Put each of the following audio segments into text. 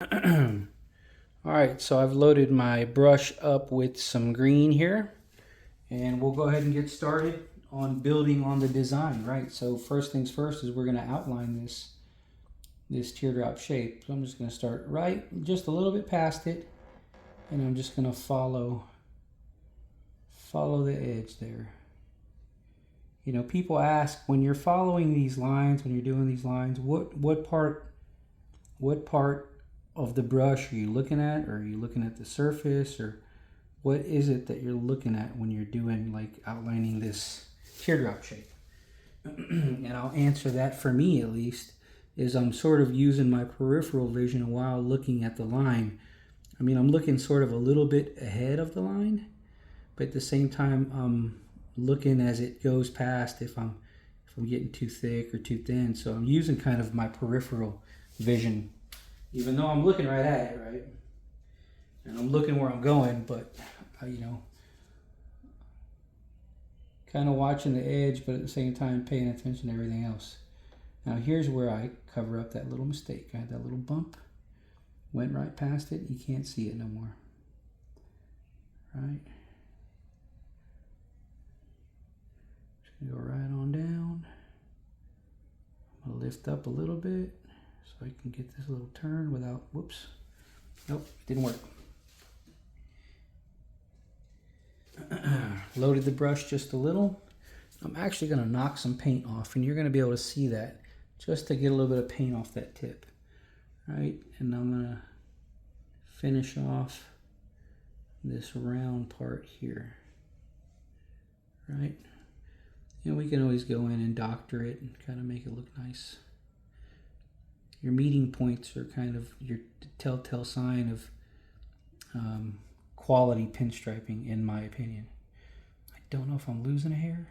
Alright, so I've loaded my brush up with some green here, and we'll go ahead and get started on building on the design, right? So first things first is we're going to outline this teardrop shape. So I'm just going to start right just a little bit past it, and I'm just going to follow the edge there. You know, people ask, when you're following these lines, when you're doing these lines, what part of the brush are you looking at? Or are you looking at the surface? Or what is it that you're looking at when you're doing, like, outlining this teardrop shape? And I'll answer that, for me at least, is I'm sort of using my peripheral vision while looking at the line. I mean, I'm looking sort of a little bit ahead of the line, but at the same time, I'm looking as it goes past if I'm getting too thick or too thin. So I'm using kind of my peripheral vision, even though I'm looking right at it, right? And I'm looking where I'm going, but you know, kind of watching the edge, but at the same time paying attention to everything else. Now here's where I cover up that little mistake. I had that little bump, went right past it. You can't see it no more, right? Just gonna go right on down. I'm gonna lift up a little bit so I can get this little turn without, whoops. Nope, didn't work. Loaded the brush just a little. I'm actually going to knock some paint off, and you're going to be able to see that just to get a little bit of paint off that tip, right? And I'm going to finish off this round part here, right? And we can always go in and doctor it and kind of make it look nice. Your meeting points are kind of your telltale sign of quality pinstriping, in my opinion. I don't know if I'm losing a hair,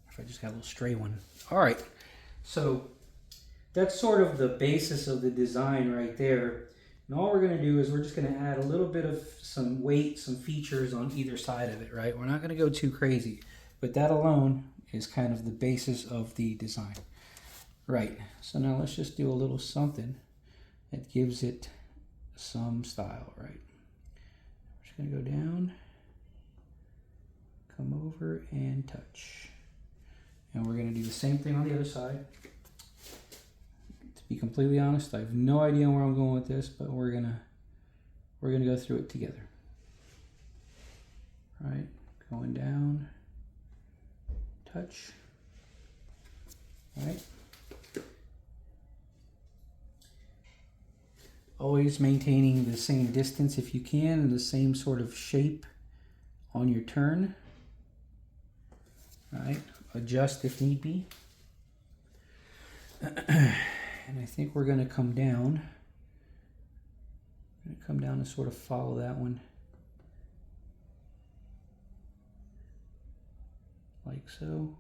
or if I just got a little stray one. All right, so that's sort of the basis of the design right there. And all we're going to do is we're just going to add a little bit of some weight, some features on either side of it, right? We're not going to go too crazy, but that alone is kind of the basis of the design. Right, so now let's just do a little something that gives it some style, right? We're just gonna go down, come over and touch. And we're gonna do the same thing on the other side. To be completely honest, I have no idea where I'm going with this, but we're gonna go through it together. Right, going down, touch, right? Always maintaining the same distance if you can, and the same sort of shape on your turn. All right, adjust if need be. And I think we're going to come down. I'm going to come down and sort of follow that one, like so.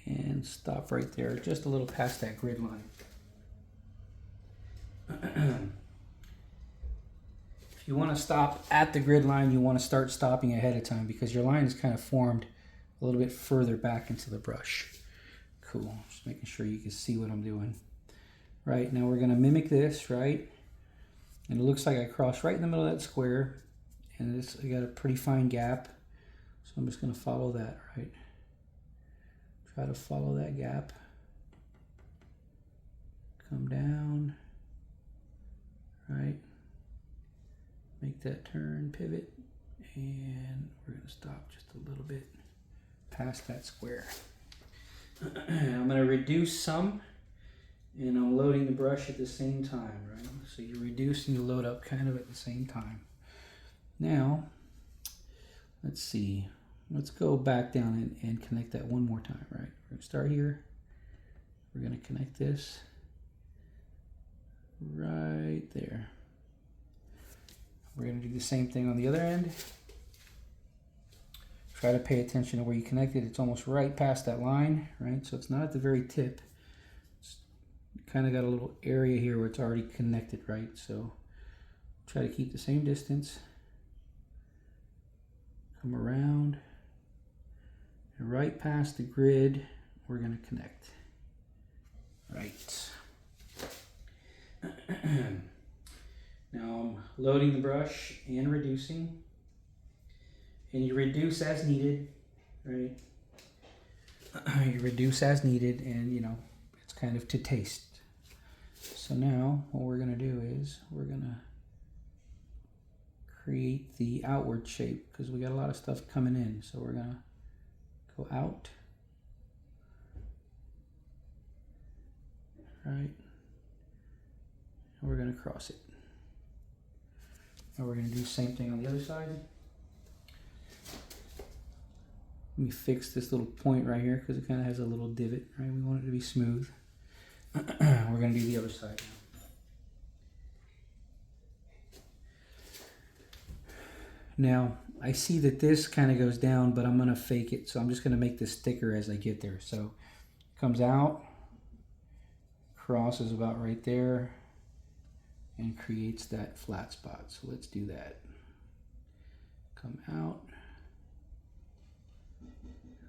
And stop right there, just a little past that grid line. If you want to stop at the grid line, you want to start stopping ahead of time, because your line is kind of formed a little bit further back into the brush. Cool, just making sure you can see what I'm doing. Right, now we're going to mimic this, right? And it looks like I crossed right in the middle of that square, and I got a pretty fine gap. So I'm just going to follow that, right? Try to follow that gap. Come down. Right, make that turn, pivot, and we're going to stop just a little bit past that square. I'm going to reduce some, and I'm loading the brush at the same time, right? So you're reducing the load up kind of at the same time. Now, let's see. Let's go back down and connect that one more time, right? We're going to start here. We're going to connect this right there. We're going to do the same thing on the other end. Try to pay attention to where you connect it. It's almost right past that line, right? So it's not at the very tip. It's kind of got a little area here where it's already connected, right? So try to keep the same distance. Come around. And right past the grid, we're going to connect. Right. Now I'm loading the brush and reducing. And you reduce as needed, right? You reduce as needed, and you know, it's kind of to taste. So now what we're gonna do is we're gonna create the outward shape because we got a lot of stuff coming in. So we're gonna go out, right? And we're gonna cross it. And we're gonna do the same thing on the other side. Let me fix this little point right here because it kind of has a little divot, right? We want it to be smooth. We're gonna do the other side now. Now, I see that this kind of goes down, but I'm gonna fake it. So I'm just gonna make this thicker as I get there. So it comes out, crosses about right there, and creates that flat spot. So let's do that. Come out,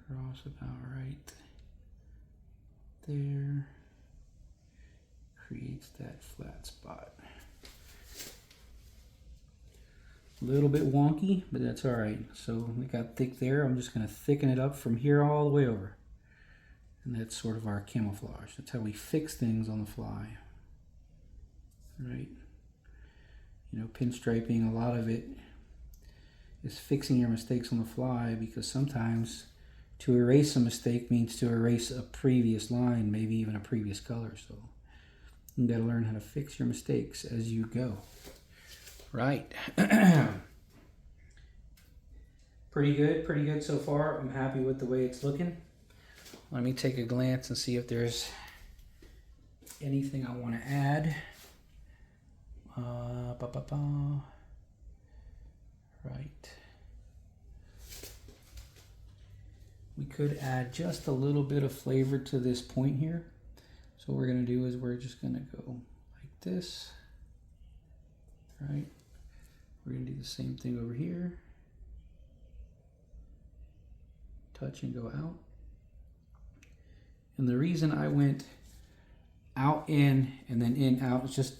cross about right there, creates that flat spot. A little bit wonky, but that's all right. So it got thick there. I'm just gonna thicken it up from here all the way over. And that's sort of our camouflage. That's how we fix things on the fly, right? You know, pinstriping, a lot of it is fixing your mistakes on the fly, because sometimes to erase a mistake means to erase a previous line, maybe even a previous color. So you gotta learn how to fix your mistakes as you go. Right. Pretty good so far. I'm happy with the way it's looking. Let me take a glance and see if there's anything I want to add. Right. We could add just a little bit of flavor to this point here. So what we're going to do is we're just going to go like this. Right. We're going to do the same thing over here. Touch and go out. And the reason I went out, in, and then in, out is just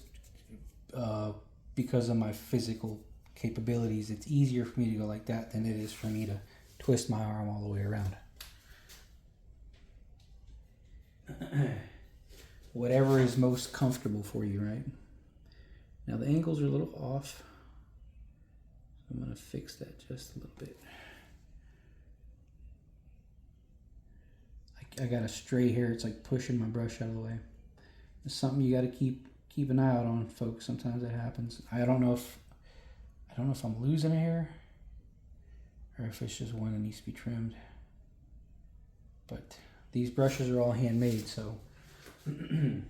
because of my physical capabilities. It's easier for me to go like that than it is for me to twist my arm all the way around. Whatever is most comfortable for you, right? Now the angles are a little off. I'm going to fix that just a little bit. I got a stray hair. It's like pushing my brush out of the way. It's something you got to keep an eye out on, folks. Sometimes that happens. I don't know if I'm losing a hair or if it's just one that needs to be trimmed. But these brushes are all handmade, so they're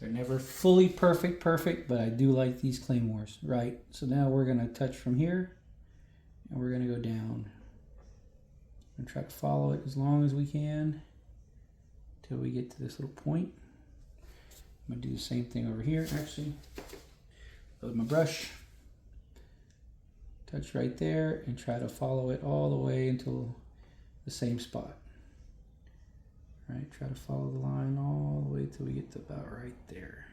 never fully perfect, but I do like these claymores, right? So now we're gonna touch from here and we're gonna go down and try to follow it as long as we can till we get to this little point. I'm gonna do the same thing over here, actually. Load my brush, touch right there, and try to follow it all the way until the same spot. All right, try to follow the line all the way till we get to about right there.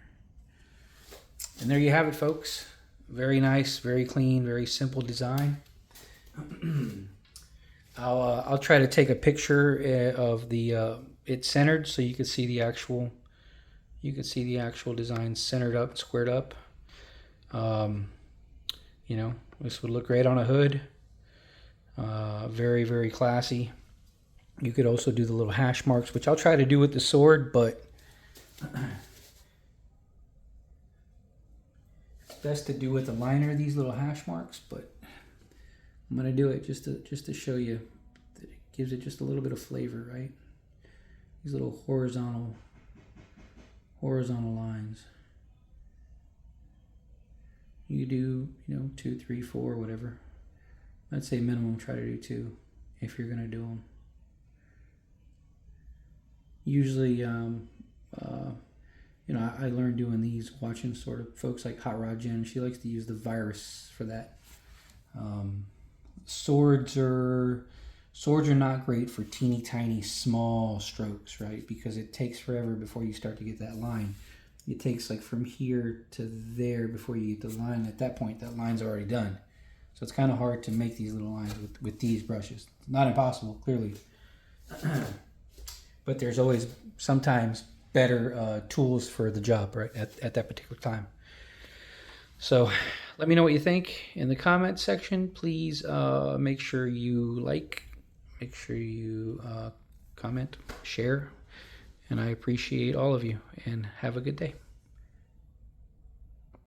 And there you have it, folks. Very nice, very clean, very simple design. I'll try to take a picture of the it centered so you can see the actual design centered up, squared up. You know, this would look great on a hood. Very, very classy. You could also do the little hash marks, which I'll try to do with the sword, but it's best to do with the liner, these little hash marks, but I'm going to do it just to show you that it gives it just a little bit of flavor, right? These little horizontal lines. You do, 2, 3, 4, whatever. I'd say minimum try to do 2 if you're going to do them. Usually, I learned doing these watching sort of folks like Hot Rod Jen. She likes to use the virus for that. Swords are Swords are not great for teeny tiny small strokes, right? Because it takes forever before you start to get that line. It takes like from here to there before you get the line. At that point, that line's already done. So it's kind of hard to make these little lines with these brushes. Not impossible, clearly. But there's always sometimes better tools for the job, right, at that particular time. So let me know what you think in the comment section. Please make sure you make sure you comment, share, and I appreciate all of you, and have a good day.